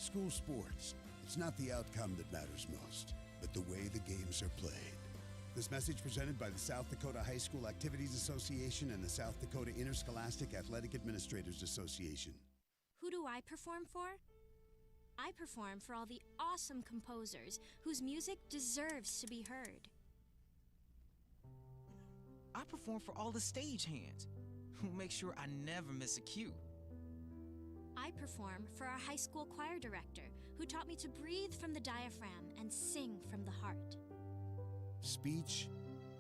School sports, it's not the outcome that matters most, but the way the games are played. This message presented by the South Dakota High School Activities Association and the South Dakota Interscholastic Athletic Administrators Association. Who do I perform for? I perform for all the awesome composers whose music deserves to be heard. I perform for all the stagehands who make sure I never miss a cue. I perform for our high school choir director who taught me to breathe from the diaphragm and sing from the heart. Speech,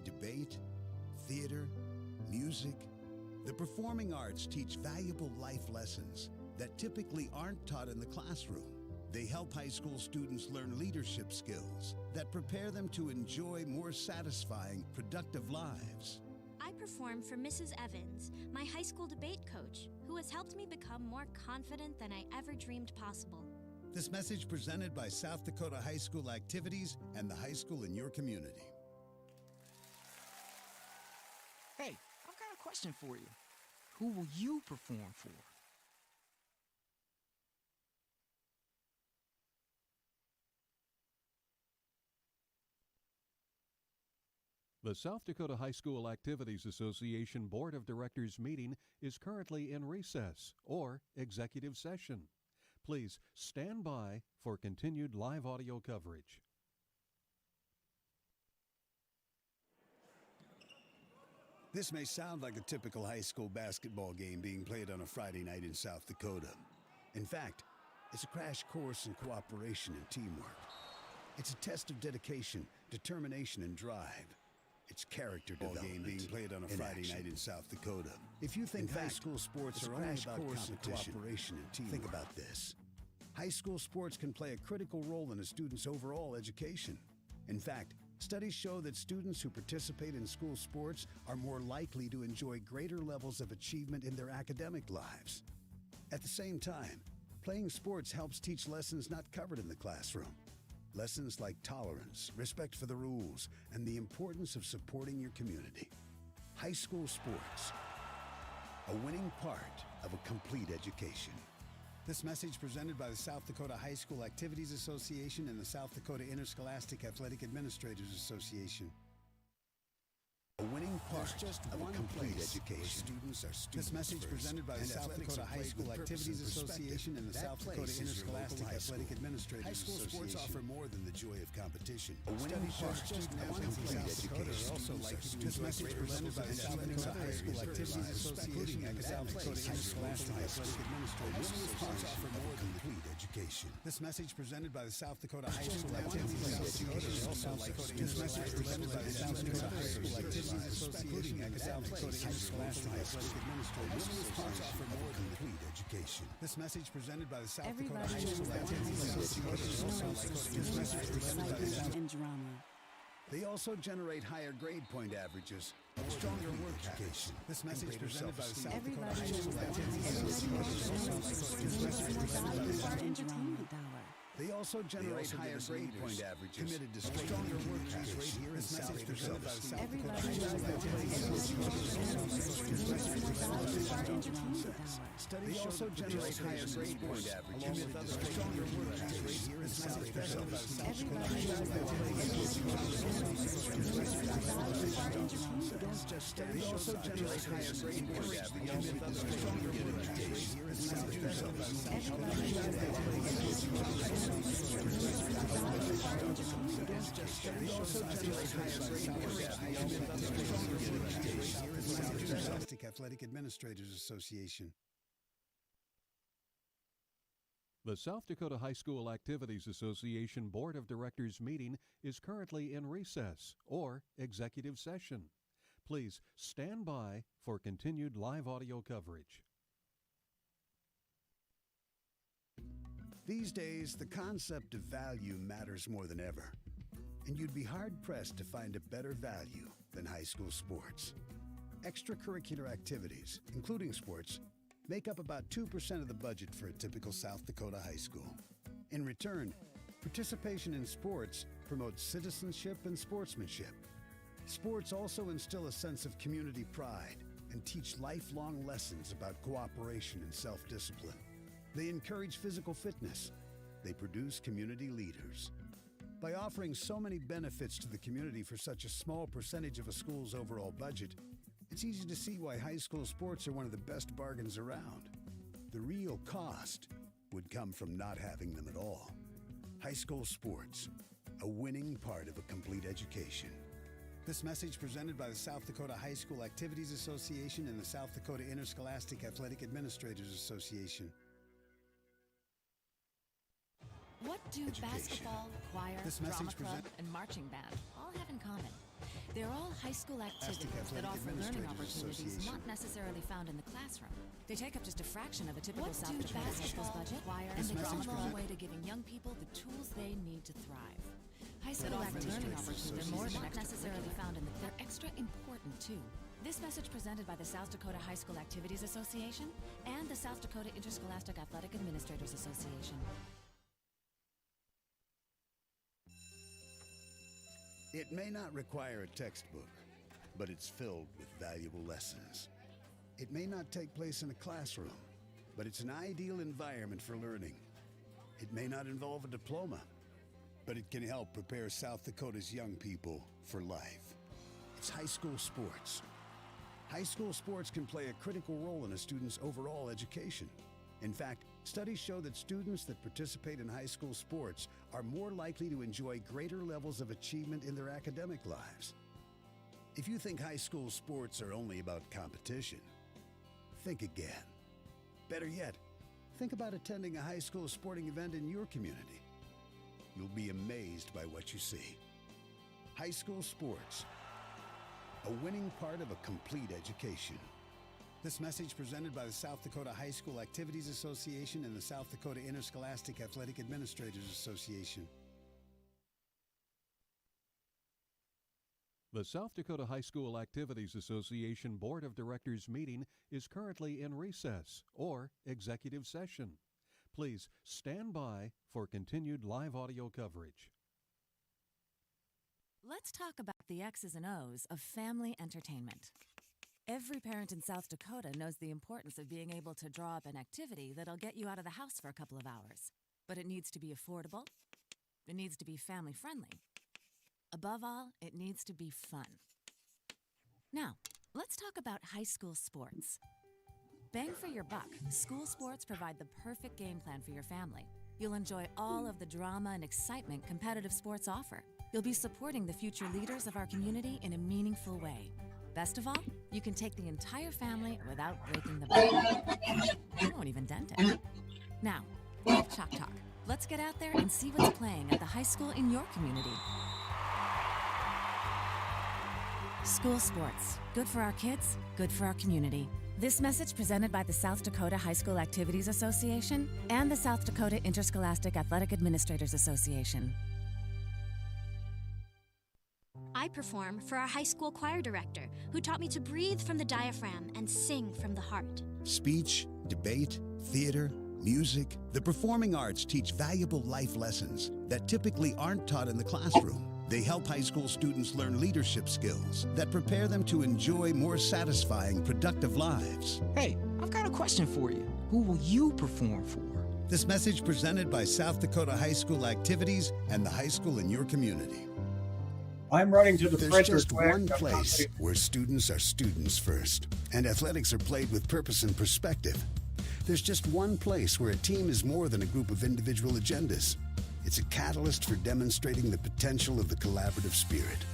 debate, theater, music. The performing arts teach valuable life lessons that typically aren't taught in the classroom. They help high school students learn leadership skills that prepare them to enjoy more satisfying, productive lives. I perform for Mrs. Evans, my high school debate coach, who has helped me become more confident than I ever dreamed possible. This message presented by South Dakota High School Activities and the high school in your community. Hey, I've got a question for you. Who will you perform for? The South Dakota High School Activities Association Board of Directors meeting is currently in recess or executive session. Please stand by for continued live audio coverage. This may sound like a typical high school basketball game being played on a Friday night in South Dakota. In fact, it's a crash course in cooperation and teamwork. It's a test of dedication, determination, and drive. It's character development being played on a Friday night in South Dakota. If you think high school sports are only about competition, cooperation, and teamwork, think about this. High school sports can play a critical role in a student's overall education. In fact, studies show that students who participate in school sports are more likely to enjoy greater levels of achievement in their academic lives. At the same time, playing sports helps teach lessons not covered in the classroom. Lessons like tolerance, respect for the rules, and the importance of supporting your community. High school sports, a winning part of a complete education. This message presented by the South Dakota High School Activities Association and the South Dakota Interscholastic Athletic Administrators Association. A winning part of a complete education. Students are students. This message presented by the South Dakota High School Activities Association and the South Dakota Interscholastic Athletic Administrators Association. High school sports offer more than the joy of competition. A winning part of a complete education. Also like this message presented by the South Dakota High School Activities Association and the South Dakota Interscholastic Athletic Administrators Association offer more than complete education. This message presented by the South Dakota High School Activities Association also like this message presented by the South Dakota High School Activities Association and the South Dakota Interscholastic Athletic Administrators Association offer more than complete education. This message presented by the South Dakota High School Activities Association also like this message presented by the South and drama. They also generate higher grade point averages and stronger work education. This message presented by the South Dakota High School Activities Association also like this message presented by the South Dakota. They also generate higher grade point averages, committed to stronger work ethics right here in South Dakota by the South Dakota High School Activities. Studies also generate higher grade point averages, committed to stronger work ethics right here in South Dakota by the South Dakota High School Activities. Don't just study. They also generate higher grade point averages, committed to stronger work ethics right here in South Dakota by the South Dakota High School Activities. Athletic Administrators Association. The South Dakota High School Activities Association Board of Directors meeting is currently in recess or executive session. Please stand by for continued live audio coverage. These days, the concept of value matters more than ever. And you'd be hard-pressed to find a better value than high school sports. Extracurricular activities, including sports, make up about 2% of the budget for a typical South Dakota high school. In return, participation in sports promotes citizenship and sportsmanship. Sports also instill a sense of community pride and teach lifelong lessons about cooperation and self-discipline. They encourage physical fitness, they produce community leaders. By offering so many benefits to the community for such a small percentage of a school's overall budget, it's easy to see why high school sports are one of the best bargains around. The real cost would come from not having them at all. High school sports, a winning part of a complete education. This message presented by the South Dakota High School Activities Association and the South Dakota Interscholastic Athletic Administrators Association. What do basketball, choir, drama club, and marching band all have in common? They're all high school activities that offer learning opportunities not necessarily found in the classroom. They take up just a fraction of a typical South Dakota high school's budget, and they go a long way to giving young people the tools they need to thrive. High school learning opportunities are more than not necessarily found in the they're extra important too. This message presented by the South Dakota High School Activities Association and the South Dakota Interscholastic Athletic Administrators Association. It may not require a textbook, but it's filled with valuable lessons. It may not take place in a classroom, but it's an ideal environment for learning. It may not involve a diploma, but it can help prepare South Dakota's young people for life. It's high school sports. High school sports can play a critical role in a student's overall education. In fact, studies show that students that participate in high school sports are more likely to enjoy greater levels of achievement in their academic lives. If you think high school sports are only about competition, think again. Better yet, think about attending a high school sporting event in your community. You'll be amazed by what you see. High school sports, a winning part of a complete education. This message presented by the South Dakota High School Activities Association and the South Dakota Interscholastic Athletic Administrators Association. The South Dakota High School Activities Association Board of Directors meeting is currently in recess or executive session. Please stand by for continued live audio coverage. Let's talk about the X's and O's of family entertainment. Every parent in South Dakota knows the importance of being able to draw up an activity that'll get you out of the house for a couple of hours. But it needs to be affordable. It needs to be family-friendly. Above all, it needs to be fun. Now, let's talk about high school sports. Bang for your buck, school sports provide the perfect game plan for your family. You'll enjoy all of the drama and excitement competitive sports offer. You'll be supporting the future leaders of our community in a meaningful way. Best of all, you can take the entire family without breaking the bank. You won't even dent it. Now, enough chalk talk. Let's get out there and see what's playing at the high school in your community. School sports. Good for our kids, good for our community. This message presented by the South Dakota High School Activities Association and the South Dakota Interscholastic Athletic Administrators Association. I perform for our high school choir director, who taught me to breathe from the diaphragm and sing from the heart. Speech, debate, theater, music, the performing arts teach valuable life lessons that typically aren't taught in the classroom. They help high school students learn leadership skills that prepare them to enjoy more satisfying, productive lives. Hey, I've got a question for you. Who will you perform for? This message presented by South Dakota High School Activities and the high school in your community. I'm running to the There's printer just quick. one place where students are students first, and athletics are played with purpose and perspective. There's just one place where a team is more than a group of individual agendas. It's a catalyst for demonstrating the potential of the collaborative spirit.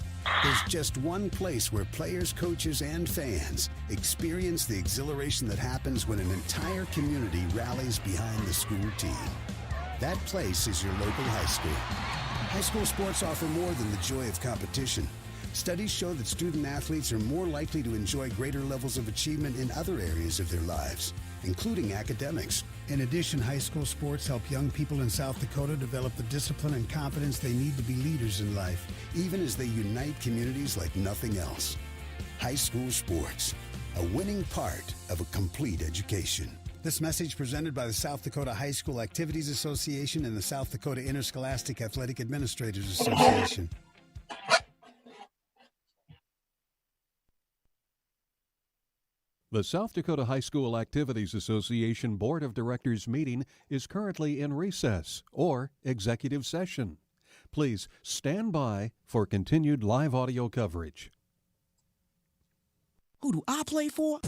There's just one place where players, coaches, and fans experience the exhilaration that happens when an entire community rallies behind the school team. That place is your local high school. High school sports offer more than the joy of competition. Studies show that student athletes are more likely to enjoy greater levels of achievement in other areas of their lives, including academics. In addition, high school sports help young people in South Dakota develop the discipline and confidence they need to be leaders in life, even as they unite communities like nothing else. High school sports, a winning part of a complete education. This message presented by the South Dakota High School Activities Association and the South Dakota Interscholastic Athletic Administrators Association. The South Dakota High School Activities Association Board of Directors meeting is currently in recess or executive session. Please stand by for continued live audio coverage. Who do I play for?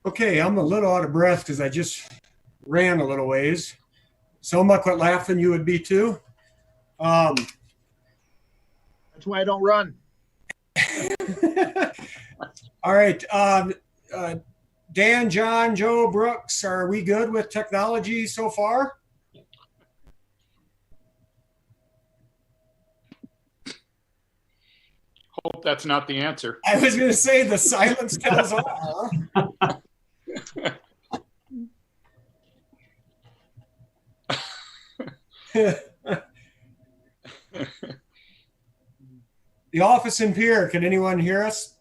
Okay, I'm a little out of breath because I just ran a little ways. Selma, quit laughing. You would be too. That's why I don't run. All right. Dan, John, Joe, Brooks, are we good with technology so far? Hope that's not the answer. I was going to say the silence tells all. Huh? The office in Pierre, can anyone hear us?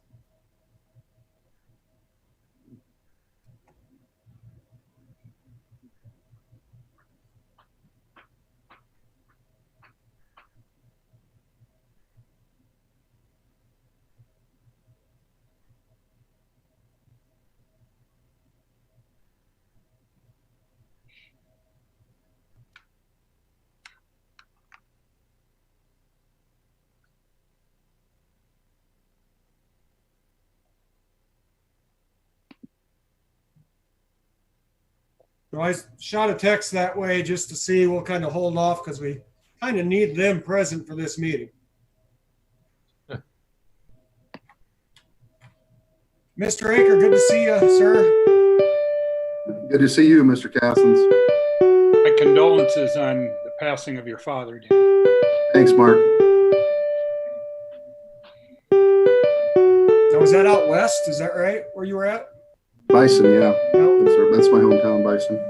So I shot a text that way just to see. We'll kind of hold off because we kind of need them present for this meeting. Mr. Aker, good to see you, sir. Good to see you, Mr. Cassens. My condolences on the passing of your father, Dan. Thanks, Mark. Now, was that out west? Is that right? Where you were at? Bison, yeah. Nope. That's my hometown, Bison.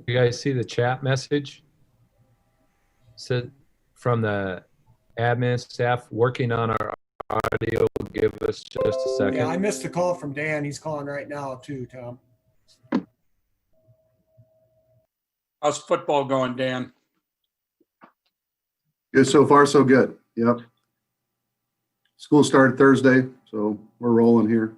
You guys see the chat message? Said from the admin staff working on our audio. Give us just a second. Yeah, I missed the call from Dan. He's calling right now too, Tom. How's football going, Dan? Good so far, so good. Yep. School started Thursday, so we're rolling here.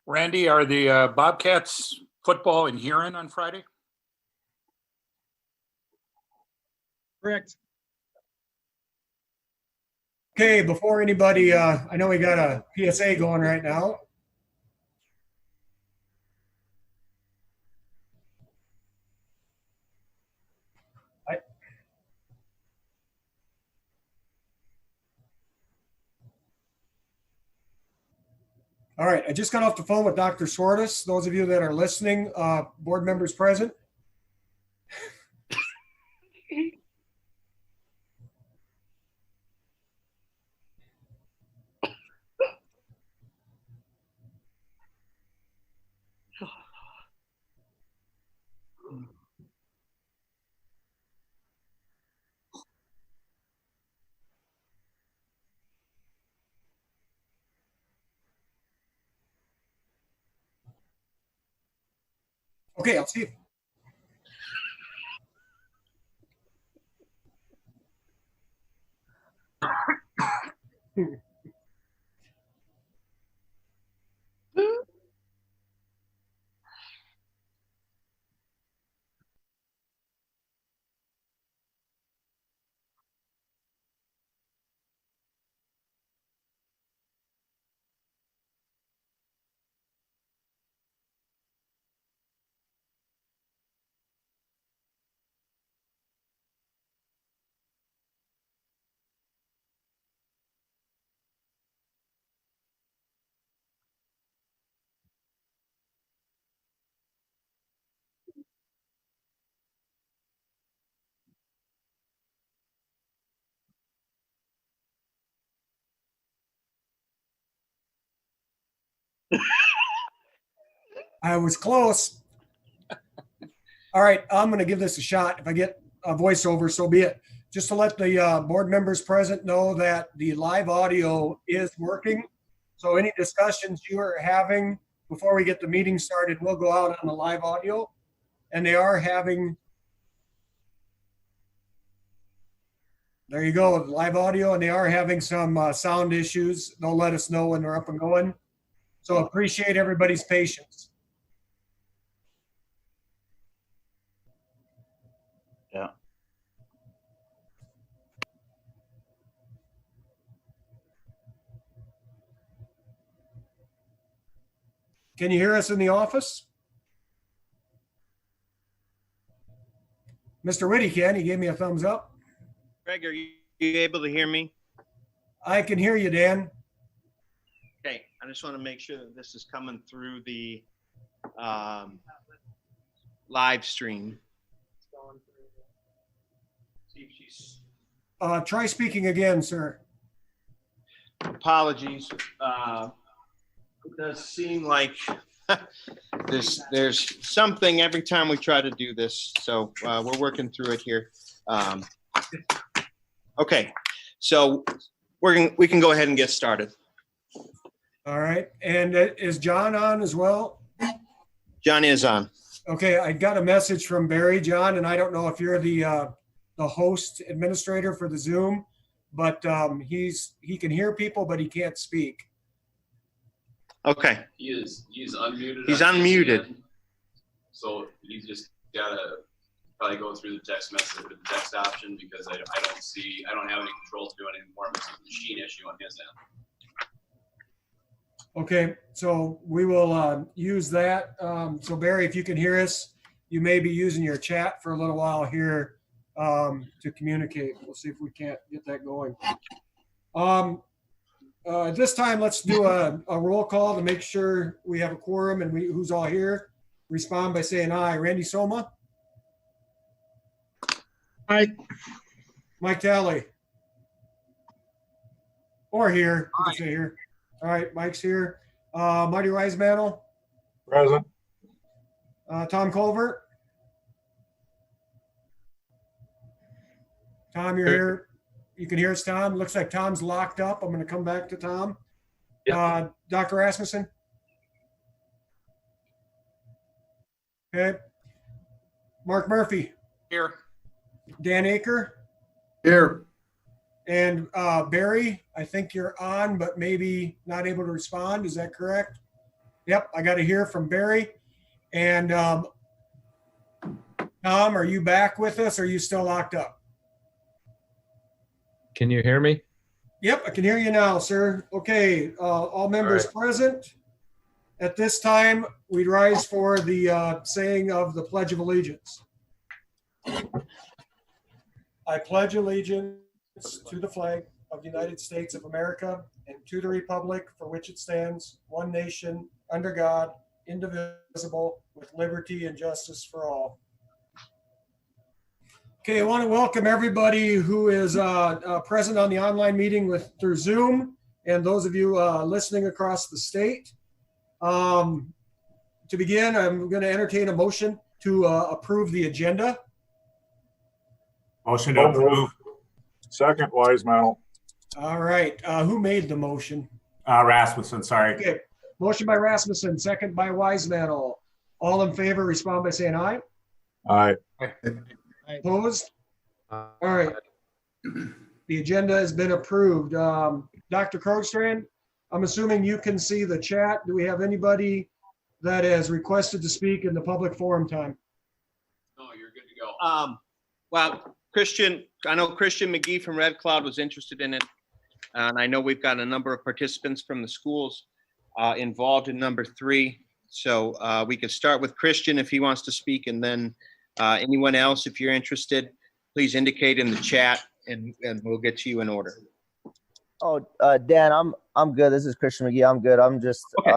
Randy, are the Bobcats football in Huron on Friday? Correct. Okay, before anybody, I know we got a PSA going right now. All right, I just got off the phone with Dr. Sortis. Those of you that are listening, board members present. Okay, I'll see you. I was close. All right, I'm going to give this a shot. If I get a voiceover, so be it. Just to let the board members present know that the live audio is working. So any discussions you are having before we get the meeting started will go out on the live audio. And they are having, there you go, live audio, and they are having some sound issues. They'll let us know when they're up and going. So appreciate everybody's patience. Yeah. Can you hear us in the office? Mr. Whitty can. He gave me a thumbs up. Greg, are you able to hear me? I can hear you, Dan. Okay, I just want to make sure that this is coming through the live stream. See if she's. Try speaking again, sir. Apologies. It does seem like there's something every time we try to do this, so we're working through it here. Okay, so we can go ahead and get started. All right, and is John on as well? John is on. Okay, I got a message from Barry, John, and I don't know if you're the host administrator for the Zoom, but he can hear people, but he can't speak. Okay. He's unmuted. He's unmuted. So you just gotta probably go through the text message with the text option, because I don't have any control to do it anymore. It's a machine issue on his end. Okay, so we will use that. So Barry, if you can hear us, you may be using your chat for a little while here to communicate. We'll see if we can't get that going. At this time, let's do a roll call to make sure we have a quorum and who's all here. Respond by saying aye. Randy Soma? Aye. Mike Talley? Or here, you can say here. All right, Mike's here. Marty Weismantel? Present. Tom Colbert? Tom, you're here. You can hear us, Tom. Looks like Tom's locked up. I'm going to come back to Tom. Yep. Dr. Rasmussen? Okay. Mark Murphy? Here. Dan Aker? Here. And Barry, I think you're on, but maybe not able to respond. Is that correct? Yep, I got to hear from Barry. And Tom, are you back with us or are you still locked up? Can you hear me? Yep, I can hear you now, sir. Okay, all members present. At this time, we rise for the saying of the Pledge of Allegiance. I pledge allegiance to the flag of the United States of America and to the republic for which it stands, one nation, under God, indivisible, with liberty and justice for all. Okay, I want to welcome everybody who is present on the online meeting through Zoom, and those of you listening across the state. To begin, I'm going to entertain a motion to approve the agenda. Motion to approve. Second, Weismantel. All right, who made the motion? Rasmussen, sorry. Okay, motion by Rasmussen, second by Weismantel. All in favor, respond by saying aye. Aye. Opposed? All right. The agenda has been approved. Dr. Krogstrand, I'm assuming you can see the chat. Do we have anybody that has requested to speak in the public forum time? No, you're good to go. Well, I know Christian McGee from Red Cloud was interested in it. And I know we've got a number of participants from the schools involved in number 3. So we could start with Christian if he wants to speak, and then anyone else, if you're interested, please indicate in the chat and we'll get to you in order. Oh, Dan, I'm good. This is Christian McGee. I'm good. I'm just, Okay.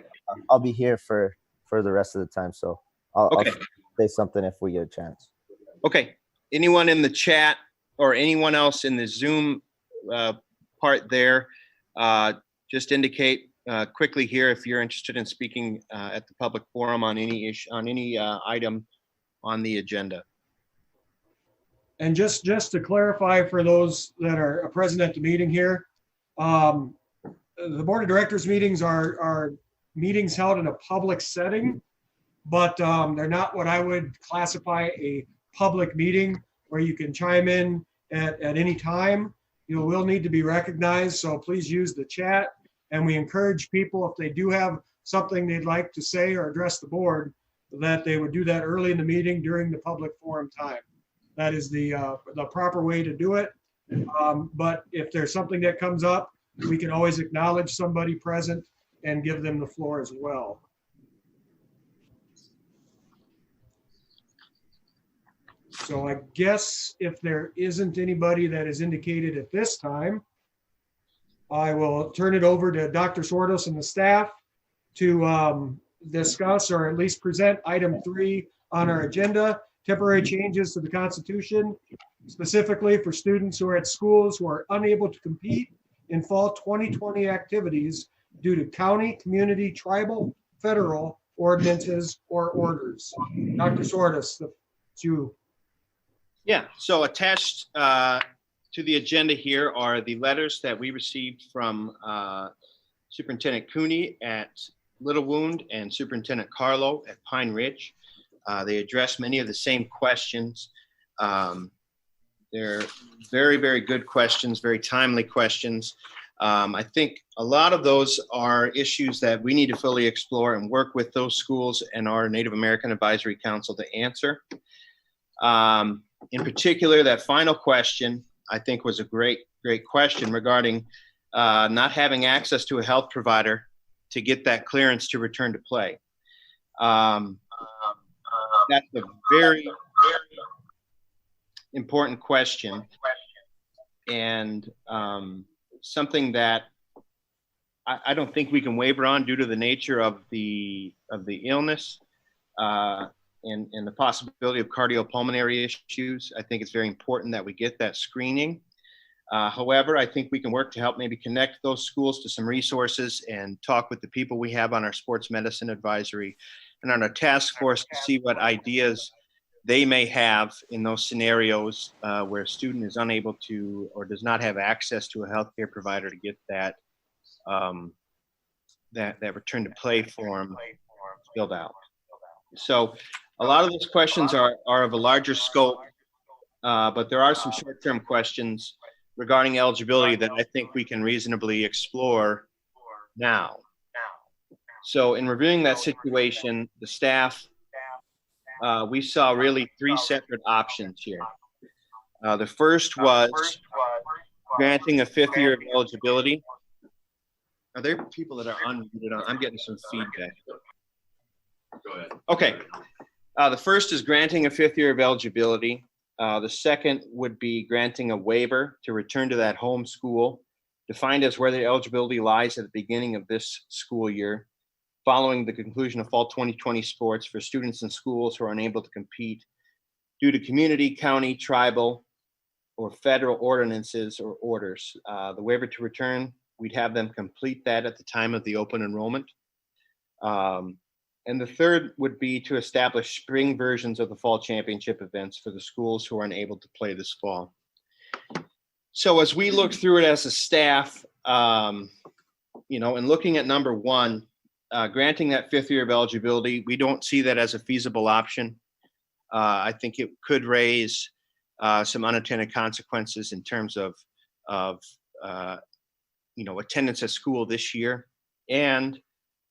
I'll be here for the rest of the time. So I'll say something if we get a chance. Okay. Anyone in the chat or anyone else in the Zoom part there, just indicate quickly here if you're interested in speaking at the public forum on any issue, on any item on the agenda. And just to clarify for those that are present at the meeting here, the board of directors meetings are meetings held in a public setting, but they're not what I would classify a public meeting where you can chime in at any time. You will need to be recognized, so please use the chat. And we encourage people, if they do have something they'd like to say or address the board, that they would do that early in the meeting during the public forum time. That is the proper way to do it. But if there's something that comes up, we can always acknowledge somebody present and give them the floor as well. So I guess if there isn't anybody that is indicated at this time, I will turn it over to Dr. Sordos and the staff to discuss or at least present item 3 on our agenda, temporary changes to the Constitution, specifically for students who are at schools who are unable to compete in fall 2020 activities due to county, community, tribal, federal ordinances or orders. Dr. Sordos, it's you. Yeah, so attached to the agenda here are the letters that we received from Superintendent Cooney at Little Wound and Superintendent Carlo at Pine Ridge. They address many of the same questions. They're very, very good questions, very timely questions. I think a lot of those are issues that we need to fully explore and work with those schools and our Native American Advisory Council to answer. In particular, that final question, I think, was a great question regarding not having access to a health provider to get that clearance to return to play. That's a very, very important question, and something that I don't think we can waver on due to the nature of the illness and the possibility of cardiopulmonary issues. I think it's very important that we get that screening. However, I think we can work to help maybe connect those schools to some resources and talk with the people we have on our sports medicine advisory and on our task force to see what ideas they may have in those scenarios where a student is unable to or does not have access to a healthcare provider to get that that return to play form filled out. So a lot of those questions are of a larger scope, but there are some short-term questions regarding eligibility that I think we can reasonably explore now. So in reviewing that situation, the staff, we saw really 3 separate options here. The first was granting a 5th year of eligibility. Are there people that are unmuted? I'm getting some feedback. Go ahead. Okay. The first is granting a 5th year of eligibility. The second would be granting a waiver to return to that home school, defined as where the eligibility lies at the beginning of this school year, following the conclusion of fall 2020 sports for students in schools who are unable to compete due to community, county, tribal, or federal ordinances or orders. The waiver to return, we'd have them complete that at the time of the open enrollment. And the third would be to establish spring versions of the fall championship events for the schools who are unable to play this fall. So as we look through it as a staff, and looking at number 1, granting that 5th year of eligibility, we don't see that as a feasible option. I think it could raise some unintended consequences in terms of attendance at school this year, and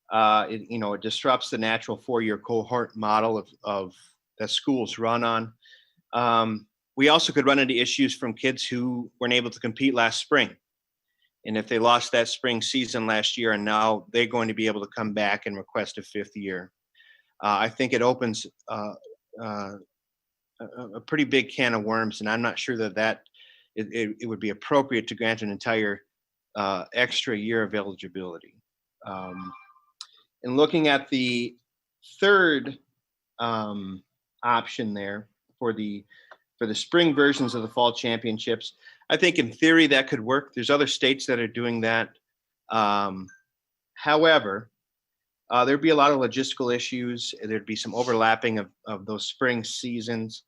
it disrupts the natural 4-year cohort model of that schools run on. We also could run into issues from kids who weren't able to compete last spring. And if they lost that spring season last year and now they're going to be able to come back and request a 5th year, I think it opens a pretty big can of worms, and I'm not sure that it would be appropriate to grant an entire extra year of eligibility. And looking at the third option there for the spring versions of the fall championships, I think in theory that could work. There's other states that are doing that. However, there'd be a lot of logistical issues. There'd be some overlapping of those spring seasons.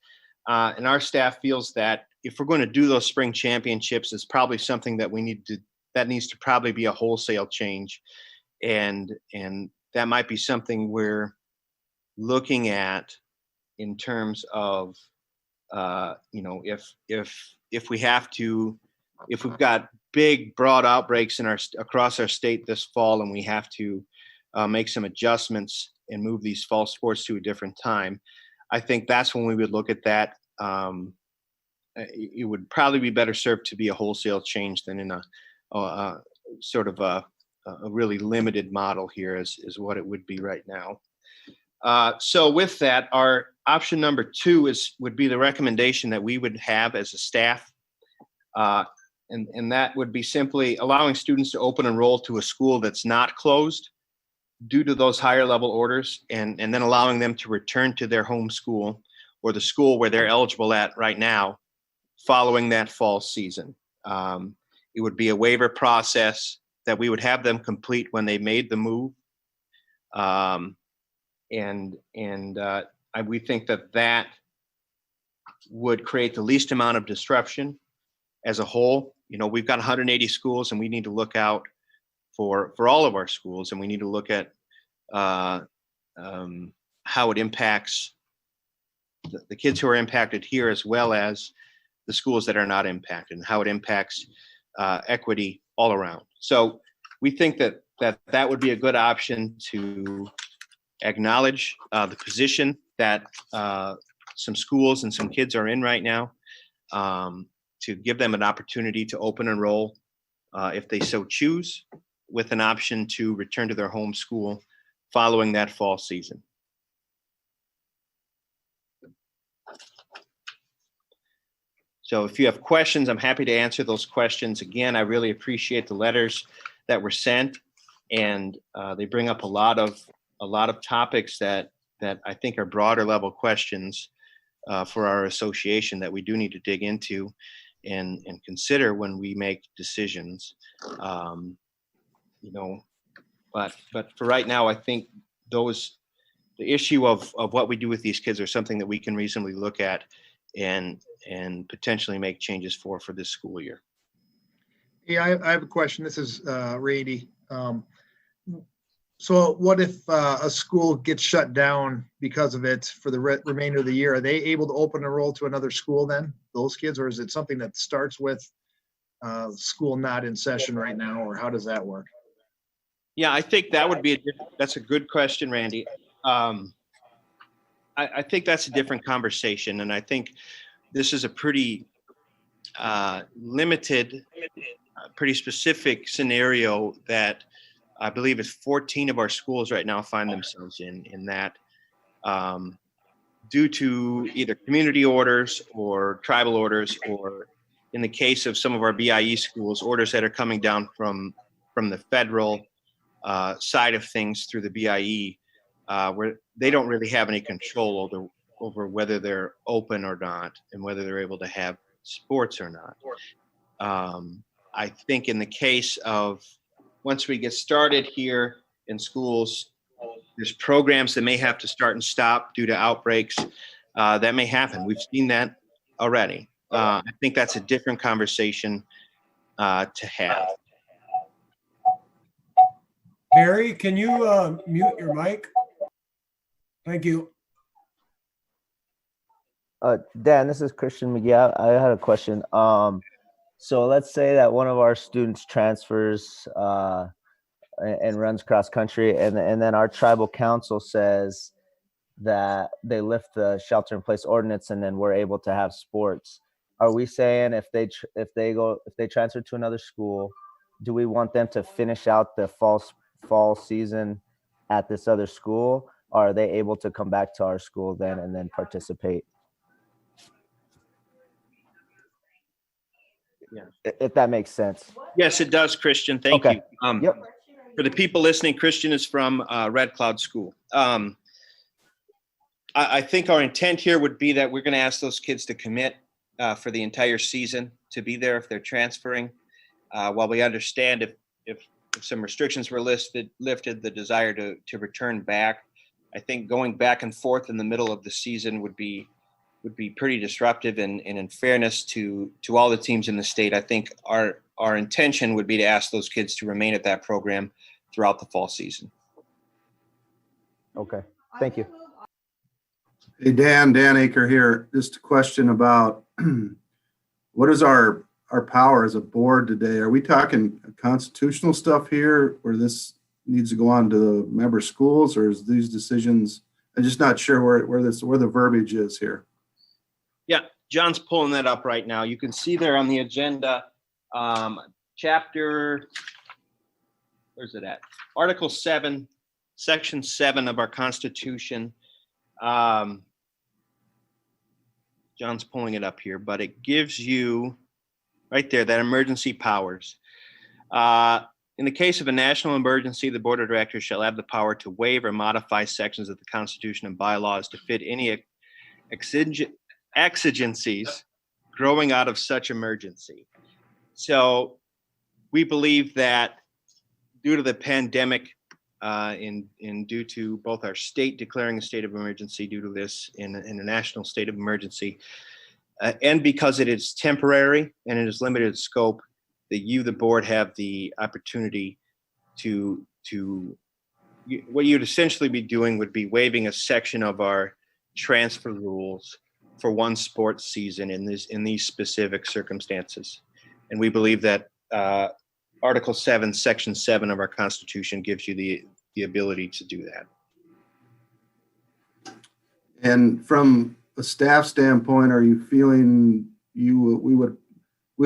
And our staff feels that if we're going to do those spring championships, it's probably something that that needs to probably be a wholesale change. And that might be something we're looking at in terms of, if we have to, if we've got big broad outbreaks across our state this fall, and we have to make some adjustments and move these fall sports to a different time, I think that's when we would look at that. It would probably be better served to be a wholesale change than in a sort of a really limited model here is what it would be right now. So with that, our option number 2 would be the recommendation that we would have as a staff. And that would be simply allowing students to open enroll to a school that's not closed due to those higher level orders, and then allowing them to return to their home school or the school where they're eligible at right now following that fall season. It would be a waiver process that we would have them complete when they made the move. We think that would create the least amount of disruption as a whole. We've got 180 schools, and we need to look out for all of our schools, and we need to look at how it impacts the kids who are impacted here, as well as the schools that are not impacted, and how it impacts equity all around. So we think that would be a good option to acknowledge the position that some schools and some kids are in right now, to give them an opportunity to open enroll if they so choose, with an option to return to their home school following that fall season. So if you have questions, I'm happy to answer those questions. Again, I really appreciate the letters that were sent, and they bring up a lot of topics that I think are broader level questions for our association that we do need to dig into and consider when we make decisions. But for right now, I think the issue of what we do with these kids are something that we can reasonably look at and potentially make changes for this school year. Yeah, I have a question. This is Rady. So what if a school gets shut down because of it for the remainder of the year? Are they able to open enroll to another school then, those kids, or is it something that starts with school not in session right now, or how does that work? Yeah, I think that would be that's a good question, Randy. I think that's a different conversation, and I think this is a pretty limited, pretty specific scenario that I believe is 14 of our schools right now find themselves in that, due to either community orders or tribal orders, or in the case of some of our BIE schools, orders that are coming down from the federal side of things through the BIE, where they don't really have any control over whether they're open or not, and whether they're able to have sports or not. I think in the case of, once we get started here in schools, there's programs that may have to start and stop due to outbreaks. That may happen. We've seen that already. I think that's a different conversation to have. Barry, can you mute your mic? Thank you. Dan, this is Christian McGee. I had a question. So let's say that one of our students transfers and runs cross country, and then our tribal council says that they lift the shelter in place ordinance, and then we're able to have sports. Are we saying if they transfer to another school, do we want them to finish out the fall season at this other school, or are they able to come back to our school then and then participate? Yeah. If that makes sense. Yes, it does, Christian. Thank you. Yep. For the people listening, Christian is from Red Cloud School. I think our intent here would be that we're going to ask those kids to commit for the entire season to be there if they're transferring. While we understand if some restrictions were lifted, the desire to return back. I think going back and forth in the middle of the season would be pretty disruptive. And in fairness to all the teams in the state, I think our intention would be to ask those kids to remain at that program throughout the fall season. Okay, thank you. Hey, Dan Aker here. Just a question about what is our power as a board today? Are we talking constitutional stuff here, or this needs to go on to the member schools, or is these decisions? I'm just not sure where the verbiage is here. Yeah, John's pulling that up right now. You can see there on the agenda, chapter, where's it at? Article 7, Section 7 of our Constitution. John's pulling it up here, but it gives you right there that emergency powers. In the case of a national emergency, the Board of Directors shall have the power to waive or modify sections of the Constitution and bylaws to fit any exigencies growing out of such emergency. So we believe that due to the pandemic, and due to both our state declaring a state of emergency due to this in a national state of emergency, and because it is temporary and it is limited scope, that the board, have the opportunity to what you'd essentially be doing would be waiving a section of our transfer rules for one sports season in these specific circumstances. And we believe that Article 7, Section 7 of our Constitution gives you the ability to do that. And from a staff standpoint, are you feeling we would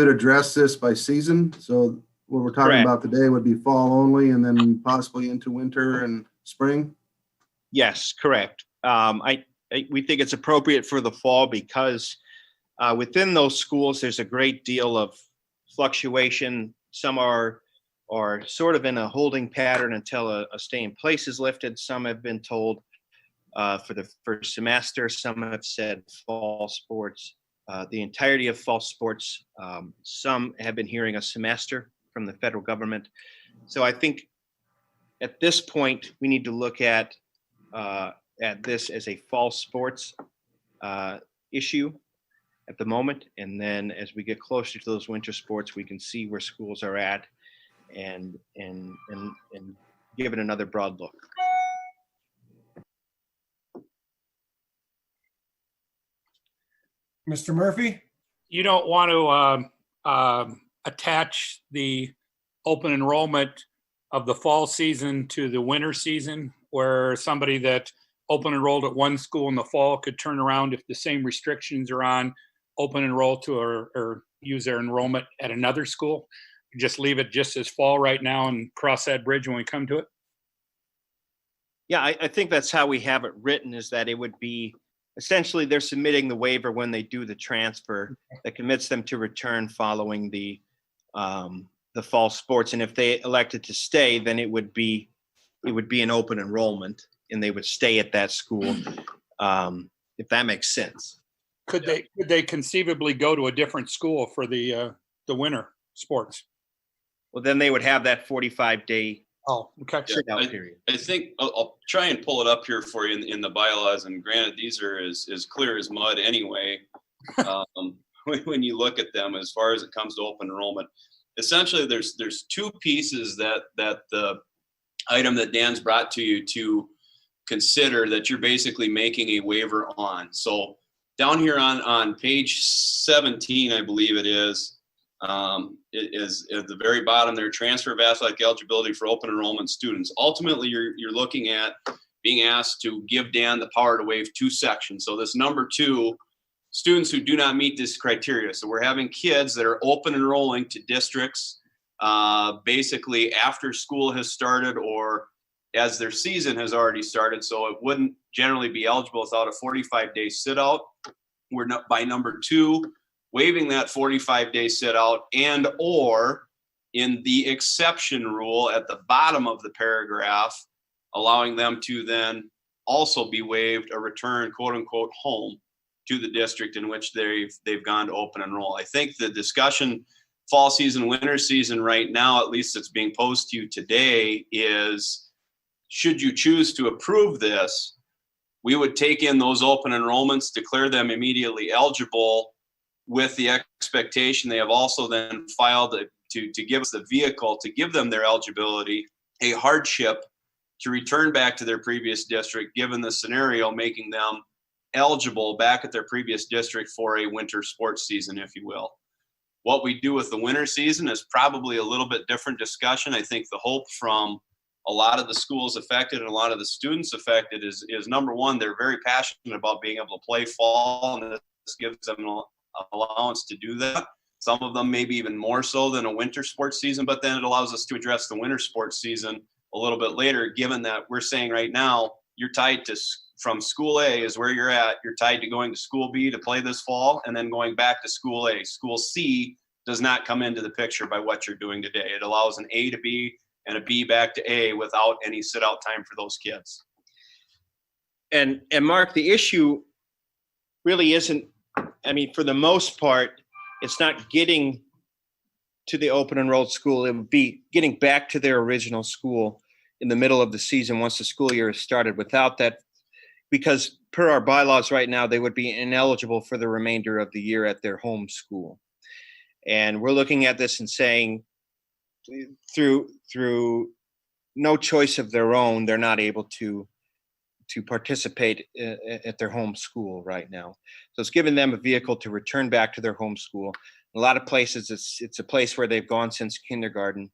address this by season? So what we're talking Correct. about today would be fall only, and then possibly into winter and spring? Yes, correct. We think it's appropriate for the fall because within those schools, there's a great deal of fluctuation. Some are sort of in a holding pattern until a stay in place is lifted. Some have been told for the first semester. Some have said fall sports, the entirety of fall sports. Some have been hearing a semester from the federal government. So I think at this point, we need to look at this as a fall sports issue at the moment. And then as we get closer to those winter sports, we can see where schools are at and give it another broad look. Mr. Murphy? You don't want to attach the open enrollment of the fall season to the winter season, where somebody that open enrolled at one school in the fall could turn around if the same restrictions are on, open enroll to or use their enrollment at another school. Just leave it just as fall right now and cross that bridge when we come to it. Yeah, I think that's how we have it written, is that it would be essentially they're submitting the waiver when they do the transfer that commits them to return following the fall sports. And if they elected to stay, then it would be an open enrollment and they would stay at that school, if that makes sense. Could they conceivably go to a different school for the winter sports? Well, then they would have that 45-day period. I think I'll try and pull it up here for you in the bylaws. And granted, these are as clear as mud anyway. When you look at them, as far as it comes to open enrollment, essentially there's two pieces that the item that Dan's brought to you to consider that you're basically making a waiver on. So down here on page 17, I believe it is at the very bottom there, transfer of athletic eligibility for open enrollment students. Ultimately, you're looking at being asked to give Dan the power to waive two sections. So this number 2, students who do not meet this criteria. So we're having kids that are open enrolling to districts basically after school has started or as their season has already started. So it wouldn't generally be eligible without a 45-day sit out. We're not, by number 2, waiving that 45-day sit out, and or in the exception rule at the bottom of the paragraph, allowing them to then also be waived a return, quote unquote, home to the district in which they've gone to open enroll. I think the discussion fall season, winter season right now, at least it's being posed to you today, is should you choose to approve this, we would take in those open enrollments, declare them immediately eligible with the expectation they have also then filed to give us the vehicle to give them their eligibility, a hardship to return back to their previous district, given the scenario, making them eligible back at their previous district for a winter sports season, if you will. What we do with the winter season is probably a little bit different discussion. I think the hope from a lot of the schools affected and a lot of the students affected is number one, they're very passionate about being able to play fall, and this gives them an allowance to do that. Some of them maybe even more so than a winter sports season, but then it allows us to address the winter sports season a little bit later, given that we're saying right now, you're tied to, from school A is where you're at, you're tied to going to school B to play this fall, and then going back to school A. School C does not come into the picture by what you're doing today. It allows an A to B and a B back to A without any sit out time for those kids. And Mark, the issue really isn't, I mean, for the most part, it's not getting to the open enrolled school. It would be getting back to their original school in the middle of the season once the school year has started. Without that, because per our bylaws right now, they would be ineligible for the remainder of the year at their home school. And we're looking at this and saying, through no choice of their own, they're not able to participate at their home school right now. So it's giving them a vehicle to return back to their home school. In a lot of places, it's a place where they've gone since kindergarten,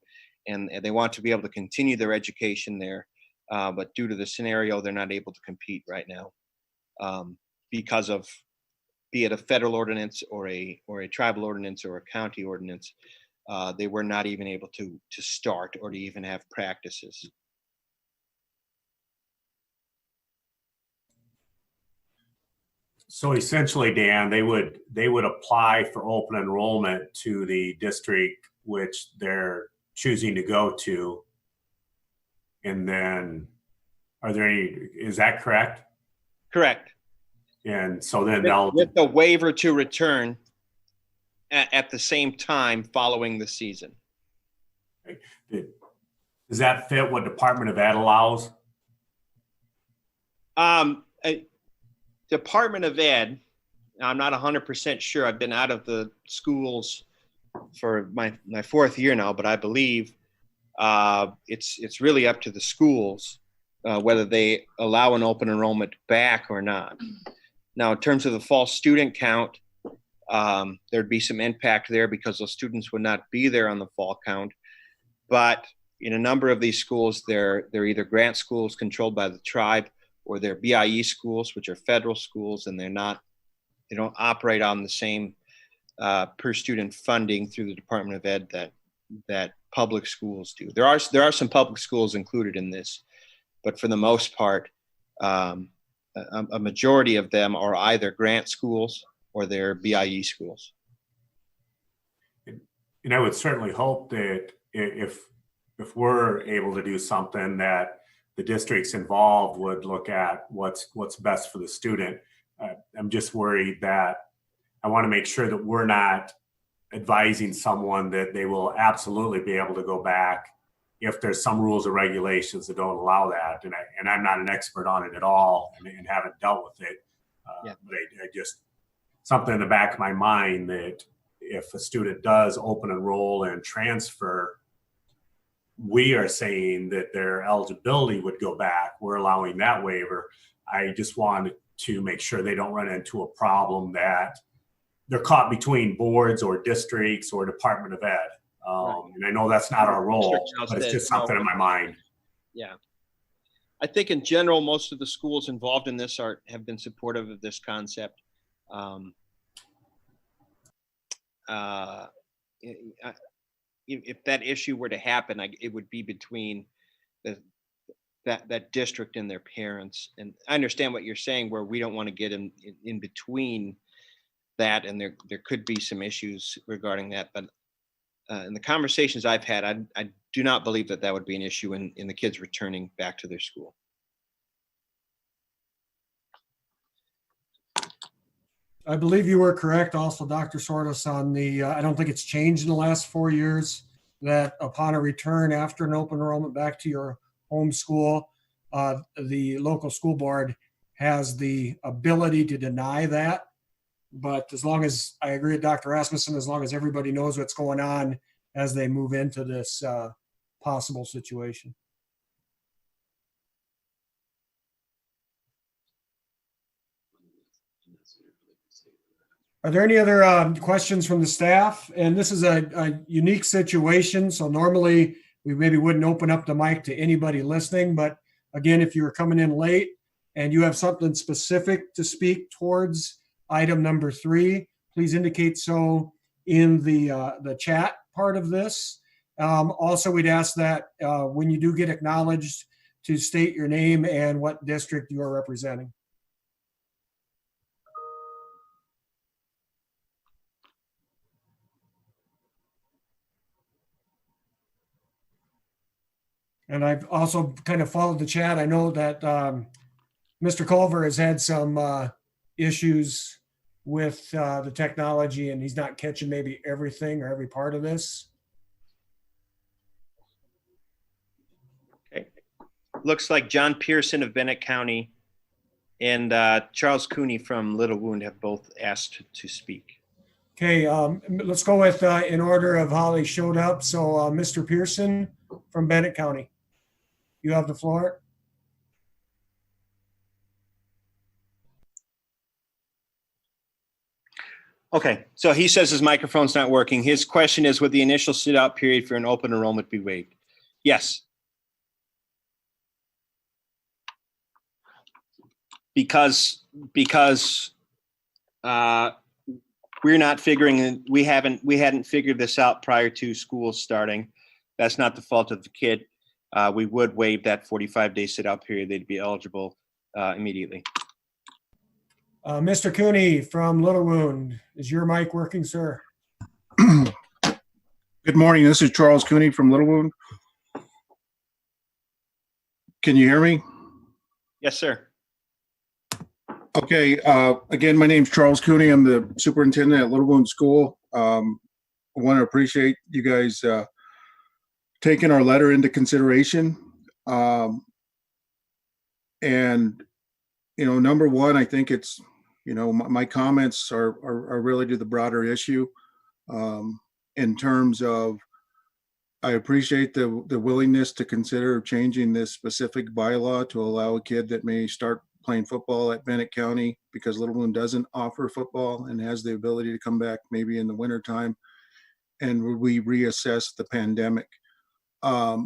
and they want to be able to continue their education there. But due to the scenario, they're not able to compete right now because of, be it a federal ordinance or a tribal ordinance or a county ordinance. They were not even able to start or to even have practices. So essentially, Dan, they would apply for open enrollment to the district which they're choosing to go to. And then is that correct? Correct. And so then with the waiver to return at the same time following the season. Does that fit what Department of Ed allows? Department of Ed, I'm not 100% sure. I've been out of the schools for my fourth year now, but I believe it's really up to the schools whether they allow an open enrollment back or not. Now, in terms of the fall student count, there'd be some impact there because those students would not be there on the fall count. But in a number of these schools, they're either grant schools controlled by the tribe, or they're BIE schools, which are federal schools, and they don't operate on the same per student funding through the Department of Ed that public schools do. There are some public schools included in this, but for the most part, a majority of them are either grant schools or they're BIE schools. And I would certainly hope that if we're able to do something, that the districts involved would look at what's best for the student. I'm just worried that I want to make sure that we're not advising someone that they will absolutely be able to go back if there's some rules or regulations that don't allow that. And I'm not an expert on it at all and haven't dealt with it. But I just, something in the back of my mind that if a student does open enroll and transfer, we are saying that their eligibility would go back. We're allowing that waiver. I just wanted to make sure they don't run into a problem that they're caught between boards or districts or Department of Ed. And I know that's not our role, but it's just something in my mind. Yeah. I think in general, most of the schools involved in this have been supportive of this concept. If that issue were to happen, it would be between that district and their parents. And I understand what you're saying, where we don't want to get in between that, and there could be some issues regarding that. But in the conversations I've had, I do not believe that would be an issue in the kids returning back to their school. I believe you were correct also, Dr. Sordas, on the, I don't think it's changed in the last 4 years, that upon a return after an open enrollment back to your home school, the local school board has the ability to deny that. But as long as, I agree with Dr. Rasmussen, as long as everybody knows what's going on as they move into this possible situation. Are there any other questions from the staff? And this is a unique situation. So normally we maybe wouldn't open up the mic to anybody listening. But again, if you were coming in late and you have something specific to speak towards item number 3, please indicate so in the chat part of this. Also, we'd ask that when you do get acknowledged, to state your name and what district you are representing. And I've also kind of followed the chat. I know that Mr. Culver has had some issues with the technology, and he's not catching maybe everything or every part of this. Okay. Looks like John Pearson of Bennett County and Charles Cooney from Little Wound have both asked to speak. Okay, let's go with in order of how they showed up. So Mr. Pearson from Bennett County, you have the floor. Okay, so he says his microphone's not working. His question is, would the initial sit-out period for an open enrollment be waived? Yes. Because we're not figuring, we hadn't figured this out prior to school starting. That's not the fault of the kid. We would waive that 45-day sit-out period. They'd be eligible immediately. Mr. Cooney from Little Wound, is your mic working, sir? Good morning. This is Charles Cooney from Little Wound. Can you hear me? Yes, sir. Okay. Again, my name's Charles Cooney. I'm the superintendent at Little Wound School. I want to appreciate you guys taking our letter into consideration. And, you know, number one, I think it's, you know, my comments are really to the broader issue in terms of, I appreciate the willingness to consider changing this specific bylaw to allow a kid that may start playing football at Bennett County, because Little Wound doesn't offer football and has the ability to come back maybe in the winter time, and we reassess the pandemic. But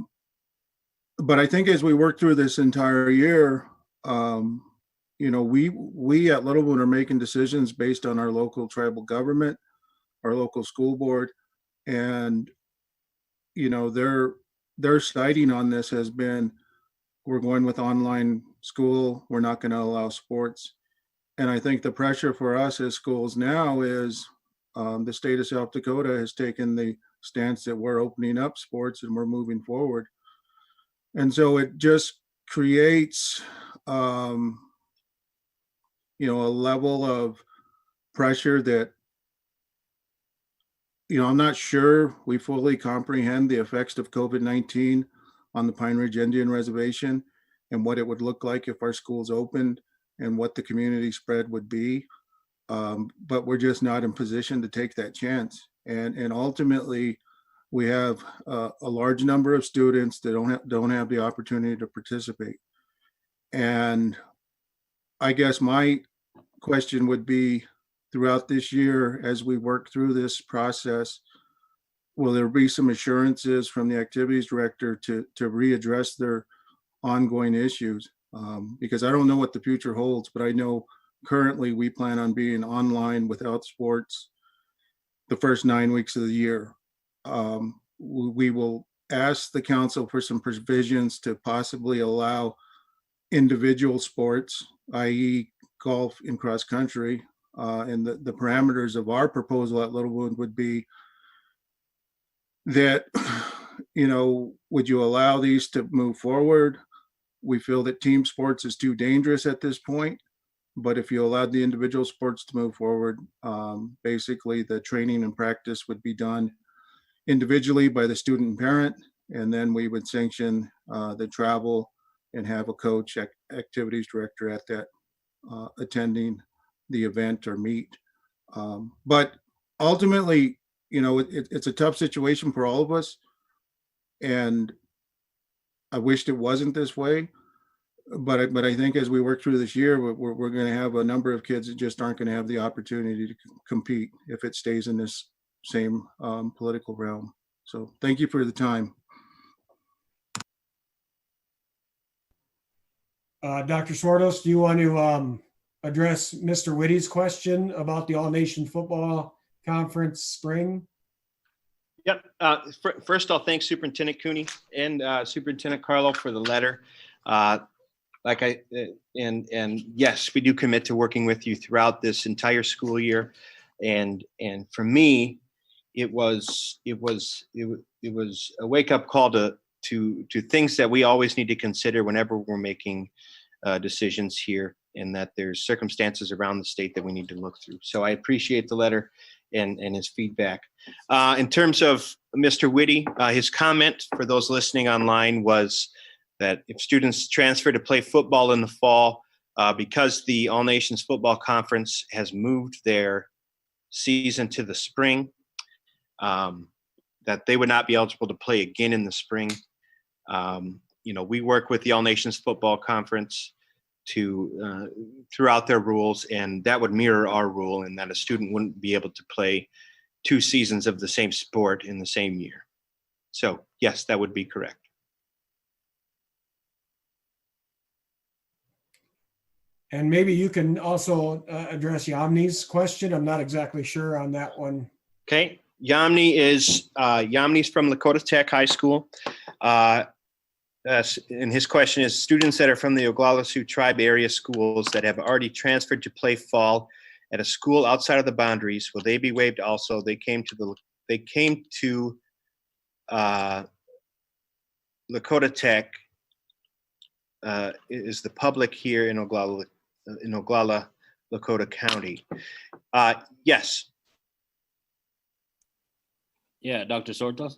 I think as we work through this entire year, you know, we at Little Wound are making decisions based on our local tribal government, our local school board, and you know, their citing on this has been, we're going with online school, we're not going to allow sports. And I think the pressure for us as schools now is the state of South Dakota has taken the stance that we're opening up sports and we're moving forward. And so it just creates, you know, a level of pressure that, you know, I'm not sure we fully comprehend the effects of COVID-19 on the Pine Ridge Indian Reservation and what it would look like if our schools opened and what the community spread would be. But we're just not in position to take that chance. And ultimately, we have a large number of students that don't have the opportunity to participate. And I guess my question would be, throughout this year, as we work through this process, will there be some assurances from the activities director to readdress their ongoing issues? Because I don't know what the future holds, but I know currently we plan on being online without sports the first 9 weeks of the year. We will ask the council for some provisions to possibly allow individual sports, i.e. golf and cross country. And the parameters of our proposal at Little Wound would be that, you know, would you allow these to move forward? We feel that team sports is too dangerous at this point. But if you allowed the individual sports to move forward, basically the training and practice would be done individually by the student and parent, and then we would sanction the travel and have a coach, activities director at that attending the event or meet. But ultimately, it's a tough situation for all of us, and I wished it wasn't this way. But I think as we work through this year, we're going to have a number of kids that just aren't going to have the opportunity to compete if it stays in this same political realm. So thank you for the time. Dr. Swartos, do you want to address Mr. Whitty's question about the All-Nation Football Conference spring? Yep. First, I'll thank Superintendent Cooney and Superintendent Carlo for the letter. Yes, we do commit to working with you throughout this entire school year. And for me, it was a wake-up call to things that we always need to consider whenever we're making decisions here, and that there's circumstances around the state that we need to look through. So I appreciate the letter and his feedback. In terms of Mr. Whitty, his comment for those listening online was that if students transfer to play football in the fall, because the All Nations Football Conference has moved their season to the spring, that they would not be eligible to play again in the spring. We work with the All Nations Football Conference to throughout their rules, and that would mirror our rule in that a student wouldn't be able to play 2 seasons of the same sport in the same year. So yes, that would be correct. And maybe you can also address Yamni's question. I'm not exactly sure on that one. Okay. Yamni's from Lakota Tech High School. And his question is, students that are from the Oglala Sioux Tribe area schools that have already transferred to play fall at a school outside of the boundaries, will they be waived also? They came to Lakota Tech, is the public here in Oglala, Lakota County. Yes. Yeah, Dr. Sortos?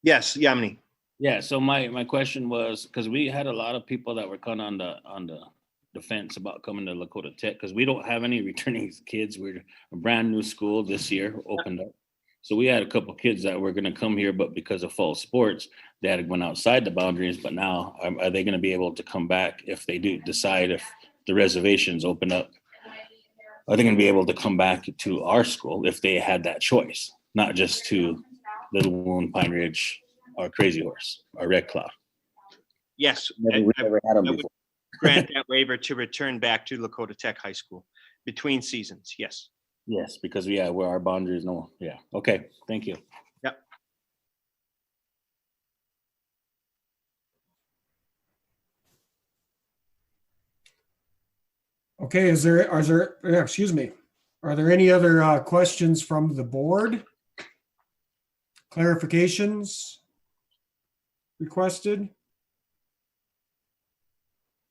Yes, Yamni. Yeah, so my question was, because we had a lot of people that were kind of on the fence about coming to Lakota Tech, because we don't have any returning kids. We're a brand new school this year, opened up. So we had a couple kids that were going to come here, but because of fall sports, they had to go outside the boundaries. But now, are they going to be able to come back if they do decide, if the reservations open up? Are they going to be able to come back to our school if they had that choice, not just to Little Wound, Pine Ridge, or Crazy Horse, or Red Cloud? Yes, We never had them I would before. grant that waiver to return back to Lakota Tech High School between seasons. Yes. Yes, because where our boundaries, no. Yeah. Okay. Thank you. Yep. Okay, are there any other questions from the board? Clarifications requested?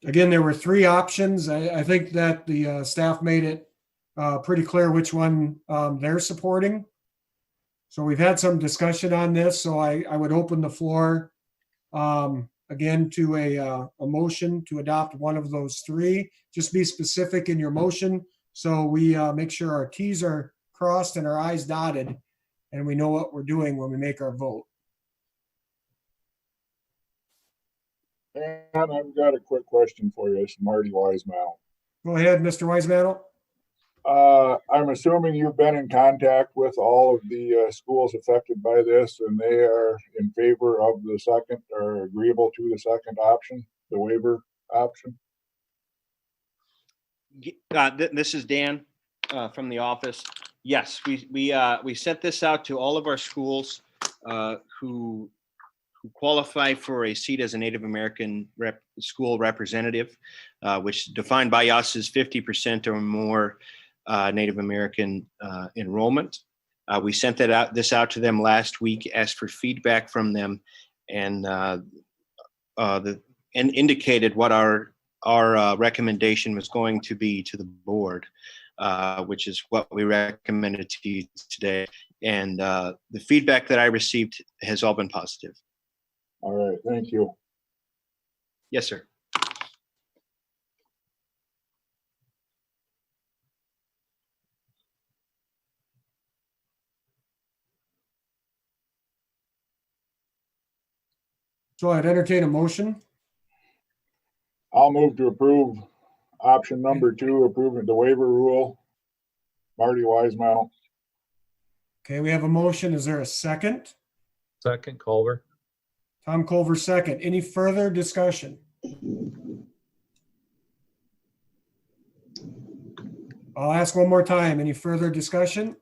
Again, there were 3 options. I think that the staff made it pretty clear which one they're supporting. So we've had some discussion on this, so I would open the floor again to a motion to adopt one of those 3. Just be specific in your motion so we make sure our T's are crossed and our I's dotted, and we know what we're doing when we make our vote. And I've got a quick question for you. It's Marty Wiseman. Go ahead, Mr. Wiseman. I'm assuming you've been in contact with all of the schools affected by this, and they are in favor of the second, or agreeable to the second option, the waiver option. This is Dan from the office. Yes, we sent this out to all of our schools who qualify for a seat as a Native American school representative, which defined by us is 50% or more Native American enrollment. We sent this out to them last week, asked for feedback from them, and indicated what our our recommendation was going to be to the board, which is what we recommended to you today. And the feedback that I received has all been positive. All right, thank you. Yes, sir. So I'd entertain a motion. I'll move to approve option number 2, approving the waiver rule. Marty Wiseman. Okay, we have a motion. Is there a second? Second, Culver. Tom Culver, second. Any further discussion? I'll ask one more time. Any further discussion?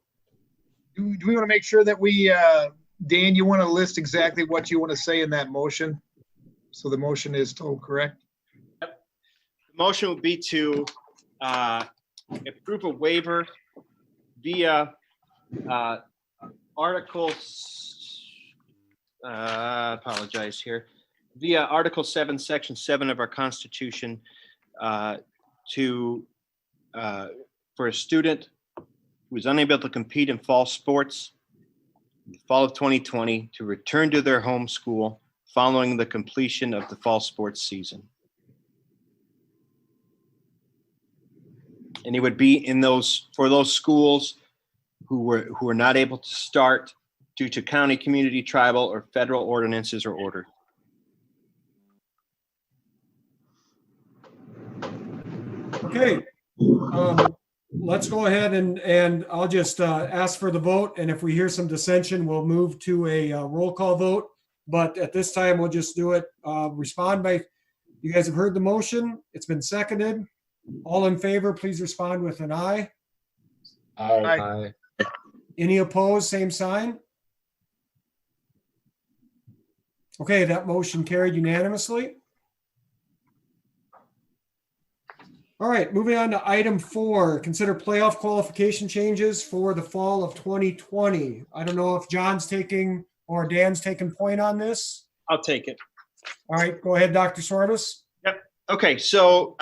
Do we want to make sure that we, Dan, you want to list exactly what you want to say in that motion? So the motion is told correct? The motion would be to approve a waiver via apologize here, via Article 7, Section 7 of our Constitution for a student who is unable to compete in fall sports in the fall of 2020 to return to their home school following the completion of the fall sports season. And it would be for those schools who were not able to start due to county, community, tribal, or federal ordinances or order. Okay. Let's go ahead and I'll just ask for the vote. And if we hear some dissension, we'll move to a roll call vote. But at this time, we'll just do it. Respond by, you guys have heard the motion. It's been seconded. All in favor, please respond with an aye. Aye. Any opposed, same sign. Okay, that motion carried unanimously. All right, moving on to item 4, consider playoff qualification changes for the fall of 2020. I don't know if John's taking or Dan's taking point on this. I'll take it. All right, go ahead, Dr. Sorvis. Yep. Okay, so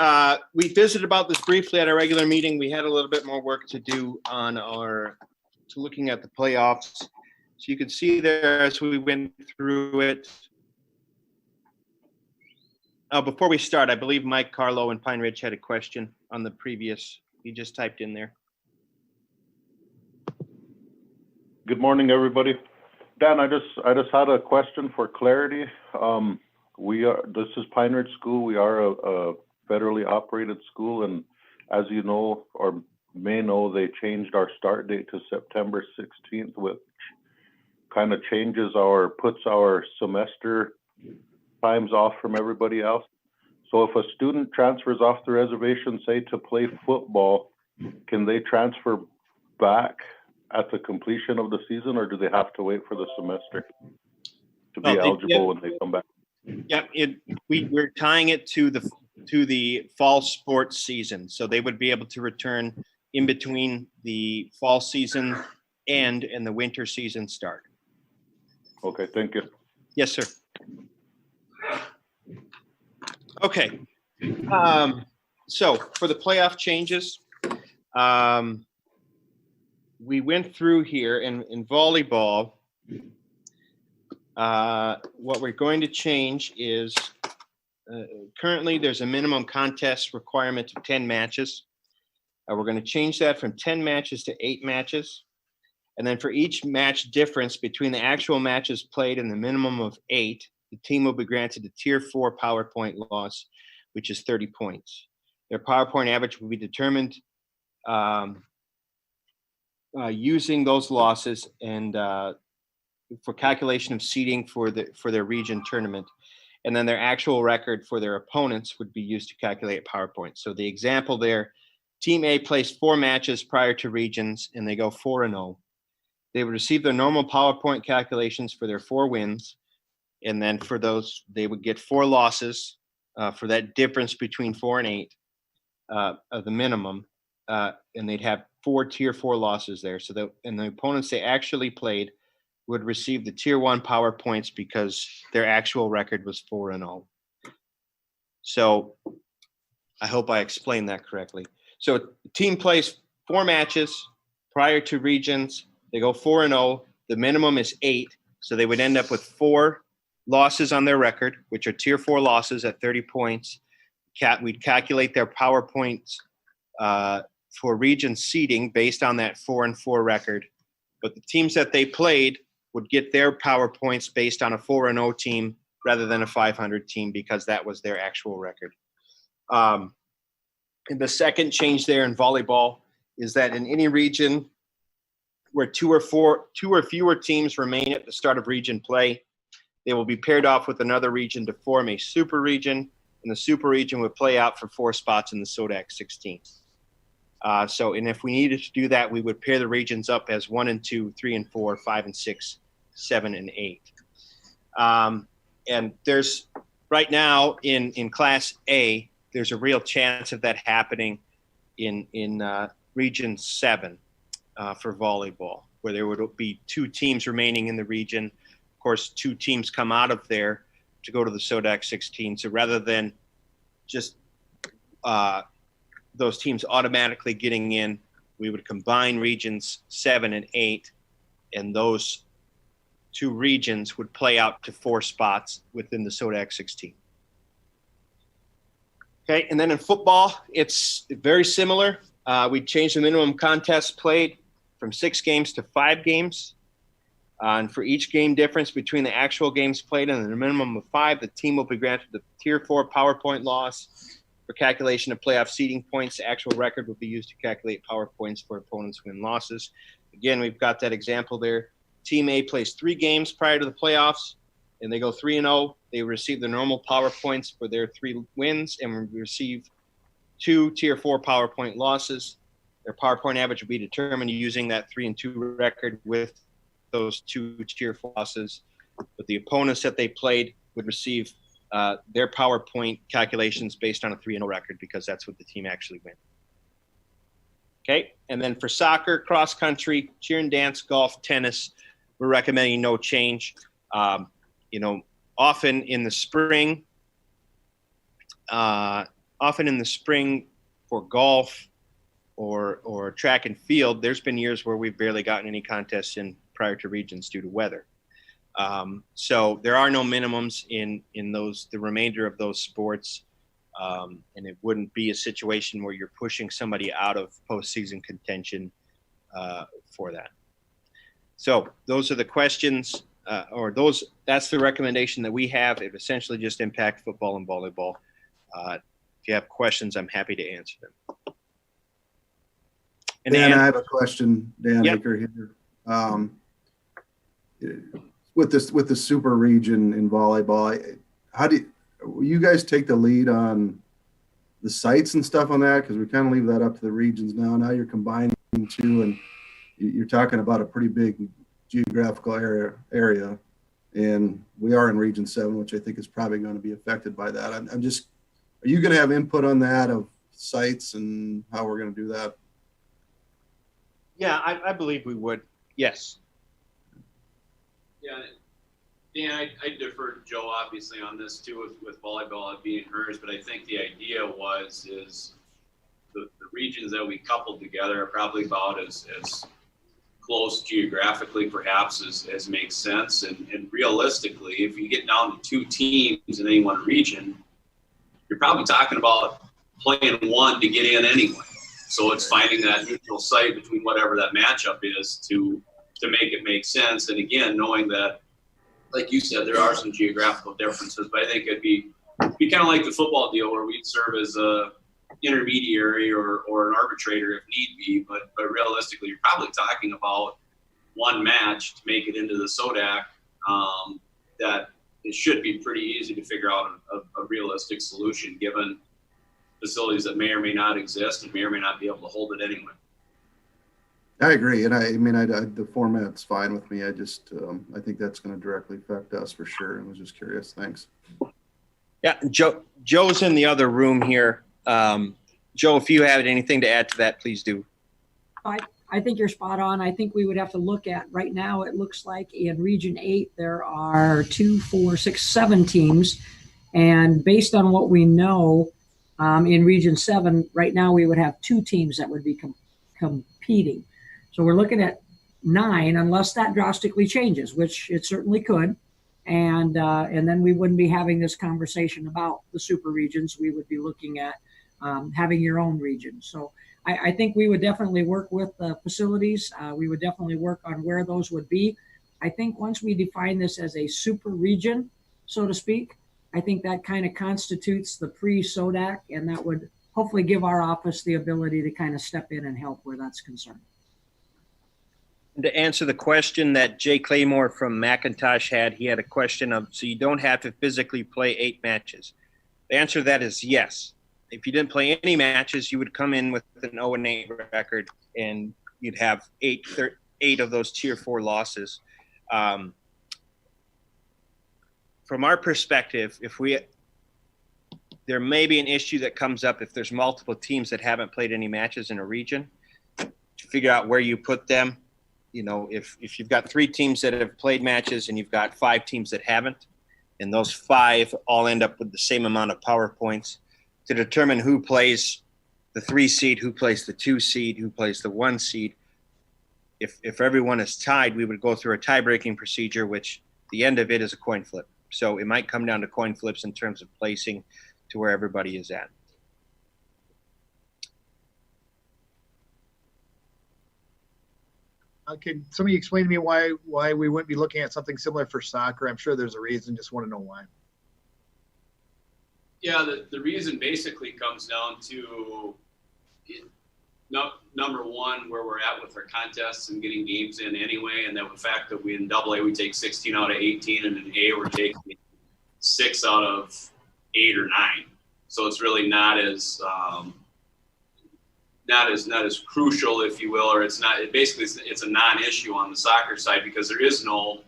we visited about this briefly at our regular meeting. We had a little bit more work to do on looking at the playoffs. So you can see there as we went through it. Before we start, I believe Mike Carlo and Pine Ridge had a question on the previous. He just typed in there. Good morning, everybody. Dan, I just had a question for clarity. This is Pine Ridge School. We are a federally operated school, and as you know or may know, they changed our start date to September 16th, which kind of puts our semester times off from everybody else. So if a student transfers off the reservation, say to play football, can they transfer back at the completion of the season, or do they have to wait for the semester to be eligible when they come back? Yep, we're tying it to the fall sports season, so they would be able to return in between the fall season and the winter season start. Okay, thank you. Yes, sir. Okay, so for the playoff changes, we went through here in volleyball. What we're going to change is currently there's a minimum contest requirement of 10 matches. We're going to change that from 10 matches to 8 matches. And then for each match difference between the actual matches played and the minimum of 8, the team will be granted a tier 4 PowerPoint loss, which is 30 points. Their PowerPoint average will be determined using those losses and for calculation of seeding for their region tournament. And then their actual record for their opponents would be used to calculate PowerPoint. So the example there, Team A plays 4 matches prior to regions and they go 4-0. They would receive their normal PowerPoint calculations for their 4 wins. And then for those, they would get 4 losses for that difference between 4 and 8 of the minimum. And they'd have 4 tier 4 losses there. So the opponents they actually played would receive the tier 1 power points because their actual record was 4-0. So I hope I explained that correctly. So a team plays 4 matches prior to regions. They go 4-0. The minimum is 8. So they would end up with 4 losses on their record, which are tier 4 losses at 30 points. We'd calculate their power points for region seeding based on that 4-4 record. But the teams that they played would get their power points based on a 4-0 team rather than a 500 team, because that was their actual record. And the second change there in volleyball is that in any region where 2 or fewer teams remain at the start of region play, they will be paired off with another region to form a super region, and the super region would play out for 4 spots in the SODAC 16. And if we needed to do that, we would pair the regions up as 1 and 2, 3 and 4, 5 and 6, 7 and 8. And there's right now in Class A, there's a real chance of that happening in Region 7 for volleyball, where there would be 2 teams remaining in the region. Of course, 2 teams come out of there to go to the SODAC 16. So rather than just those teams automatically getting in, we would combine regions 7 and 8, and those 2 regions would play out to 4 spots within the SODAC 16. Okay, and then in football, it's very similar. We changed the minimum contests played from 6 games to 5 games. And for each game difference between the actual games played and the minimum of 5, the team will be granted the Tier 4 PowerPoint loss. For calculation of playoff seeding points, the actual record will be used to calculate PowerPoints for opponents' win-losses. Again, we've got that example there. Team A plays 3 games prior to the playoffs, and they go 3-0. They receive the normal PowerPoints for their 3 wins and receive 2 Tier 4 PowerPoint losses. Their PowerPoint average will be determined using that 3-2 record with those 2 Tier 4 losses. But the opponents that they played would receive their PowerPoint calculations based on a 3-0 record, because that's what the team actually went. Okay, and then for soccer, cross country, cheer and dance, golf, tennis, we're recommending no change. Often in the spring for golf or track and field, there's been years where we've barely gotten any contests in prior to regions due to weather. So there are no minimums in the remainder of those sports, and it wouldn't be a situation where you're pushing somebody out of postseason contention for that. So those are the questions, that's the recommendation that we have. It essentially just impacts football and volleyball. If you have questions, I'm happy to answer them. And Dan, I have a question. Dan Aker here. With the super region in volleyball, how do you guys take the lead on the sites and stuff on that? Because we kind of leave that up to the regions now. Now you're combining 2, and you're talking about a pretty big geographical area, and we are in Region 7, which I think is probably going to be affected by that. I'm just, are you going to have input on that of sites and how we're going to do that? Yeah, I believe we would. Yes. Yeah, Dan, I defer to Joe obviously on this too, with volleyball being hers, but I think the idea is the regions that we coupled together are probably about as close geographically perhaps as makes sense. And realistically, if you get down to 2 teams in any one region, you're probably talking about playing 1 to get in anyway. So it's finding that neutral site between whatever that matchup is to make it make sense. And again, knowing that, like you said, there are some geographical differences, but I think it'd be kind of like the football deal where we'd serve as a intermediary or an arbitrator if need be. But realistically, you're probably talking about 1 match to make it into the SODAC. That it should be pretty easy to figure out a realistic solution given facilities that may or may not exist and may or may not be able to hold it anyway. I agree, and I mean, the format's fine with me. I just, I think that's going to directly affect us for sure. And was just curious. Thanks. Yeah, Joe's in the other room here. Joe, if you have anything to add to that, please do. I think you're spot on. I think we would have to look at right now. It looks like in Region 8 there are 2, 4, 6, 7 teams, and based on what we know, In Region 7, right now we would have 2 teams that would be competing. So we're looking at 9, unless that drastically changes, which it certainly could. And then we wouldn't be having this conversation about the super regions. We would be looking at having your own region. So I think we would definitely work with the facilities. We would definitely work on where those would be. I think once we define this as a super region, so to speak, I think that kind of constitutes the pre-SODAC, and that would hopefully give our office the ability to kind of step in and help where that's concerned. And to answer the question that Jay Claymore from McIntosh had, he had a question of, so you don't have to physically play 8 matches. The answer to that is yes. If you didn't play any matches, you would come in with an 0-8 record, and you'd have 8 of those Tier 4 losses. From our perspective, there may be an issue that comes up if there's multiple teams that haven't played any matches in a region, to figure out where you put them. You know, if you've got 3 teams that have played matches and you've got 5 teams that haven't, and those 5 all end up with the same amount of power points, to determine who plays the 3 seed, who plays the 2 seed, who plays the 1 seed. If everyone is tied, we would go through a tie-breaking procedure, which the end of it is a coin flip. So it might come down to coin flips in terms of placing to where everybody is at. Can somebody explain to me why we wouldn't be looking at something similar for soccer? I'm sure there's a reason, just want to know why. Yeah, the reason basically comes down to number one, where we're at with our contests and getting games in anyway, and the fact that we in AA we take 16 out of 18, and in A we're taking 6 out of 8 or 9. So it's really not as crucial, if you will, or it's not. It's a non-issue on the soccer side, because there is no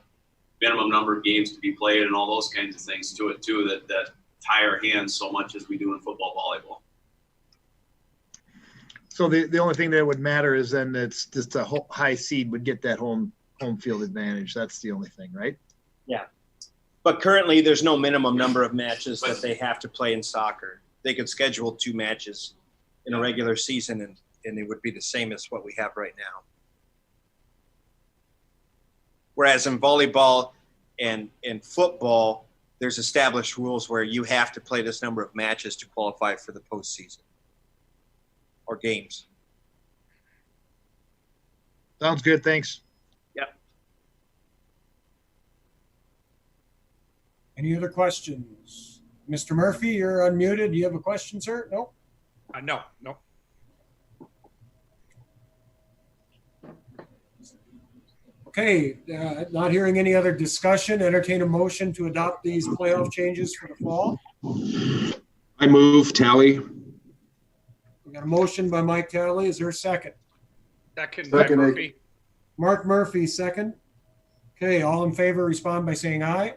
minimum number of games to be played and all those kinds of things to it too that tie our hands so much as we do in football, volleyball. So the only thing that would matter is then it's just a high seed would get that home field advantage. That's the only thing, right? Yeah. But currently there's no minimum number of matches that they have to play in soccer. They could schedule 2 matches in a regular season, and it would be the same as what we have right now. Whereas in volleyball and in football, there's established rules where you have to play this number of matches to qualify for the postseason or games. Sounds good. Thanks. Yep. Any other questions? Mr. Murphy, you're unmuted. Do you have a question, sir? No? No. Okay, not hearing any other discussion, entertain a motion to adopt these playoff changes for the fall. I move, Tally. We got a motion by Mike Talley. Is there a second? Second, Mark Murphy. Mark Murphy, second. Okay, all in favor, respond by saying aye.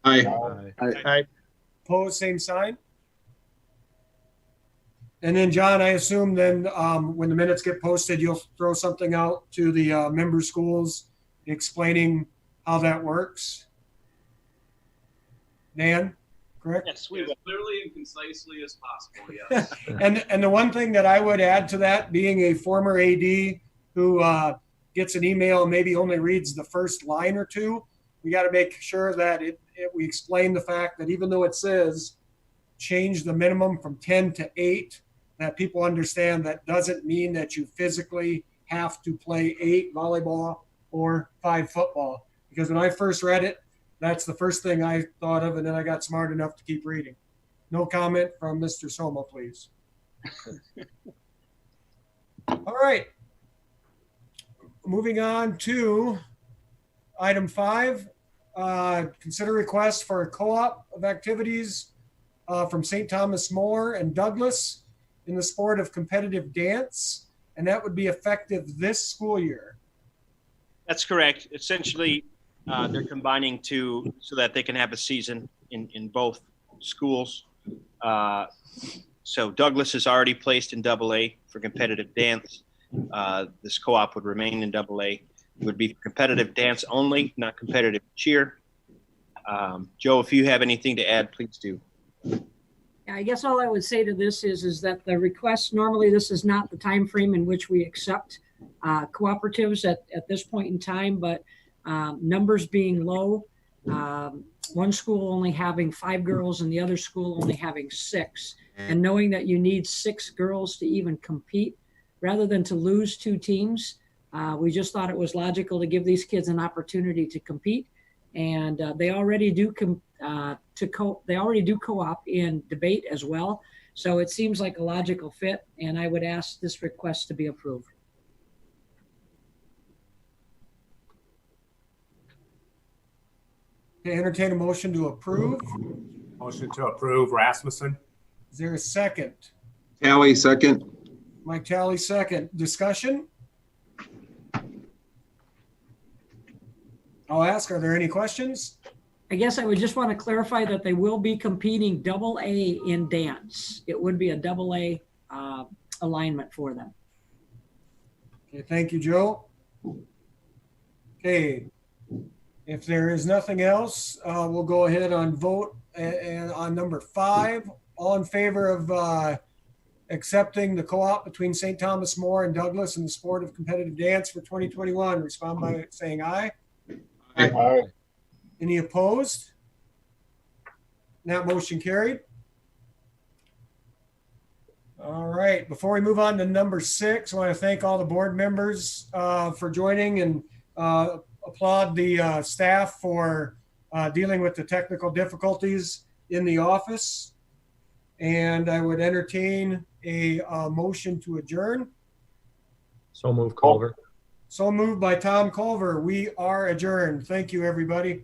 Aye. Aye. Opposed, same sign. And then, John, I assume then when the minutes get posted, you'll throw something out to the member schools explaining how that works. Dan, correct? Yes, we will. As clearly and concisely as possible, yes. And the one thing that I would add to that, being a former AD who gets an email and maybe only reads the first line or 2, we got to make sure that we explain the fact that even though it says change the minimum from 10 to 8, that people understand that doesn't mean that you physically have to play 8 volleyball or 5 football. Because when I first read it, that's the first thing I thought of, and then I got smart enough to keep reading. No comment from Mr. Soma, please. All right. Moving on to item 5, consider request for a co-op of activities from St. Thomas More and Douglas in the sport of competitive dance, and that would be effective this school year. That's correct. Essentially, they're combining 2 so that they can have a season in both schools. So Douglas is already placed in AA for competitive dance. This co-op would remain in AA. It would be competitive dance only, not competitive cheer. Joe, if you have anything to add, please do. I guess all I would say to this is that the request, normally this is not the time frame in which we accept cooperatives at this point in time, but numbers being low, one school only having 5 girls and the other school only having 6, and knowing that you need 6 girls to even compete, rather than to lose 2 teams, we just thought it was logical to give these kids an opportunity to compete. And they already do co-op in debate as well. So it seems like a logical fit, and I would ask this request to be approved. Okay, entertain a motion to approve. Motion to approve, Rasmussen. Is there a second? Tally, second. Mike Tally, second. Discussion? I'll ask, are there any questions? I guess I would just want to clarify that they will be competing AA in dance. It would be a AA alignment for them. Okay, thank you, Joe. Okay, if there is nothing else, we'll go ahead and vote and on number 5. All in favor of accepting the co-op between St. Thomas More and Douglas in the sport of competitive dance for 2021, respond by saying aye. Aye. Any opposed? That motion carried. All right, before we move on to number 6, I want to thank all the board members for joining and applaud the staff for dealing with the technical difficulties in the office. And I would entertain a motion to adjourn. So move, Culver. So moved by Tom Culver. We are adjourned. Thank you, everybody.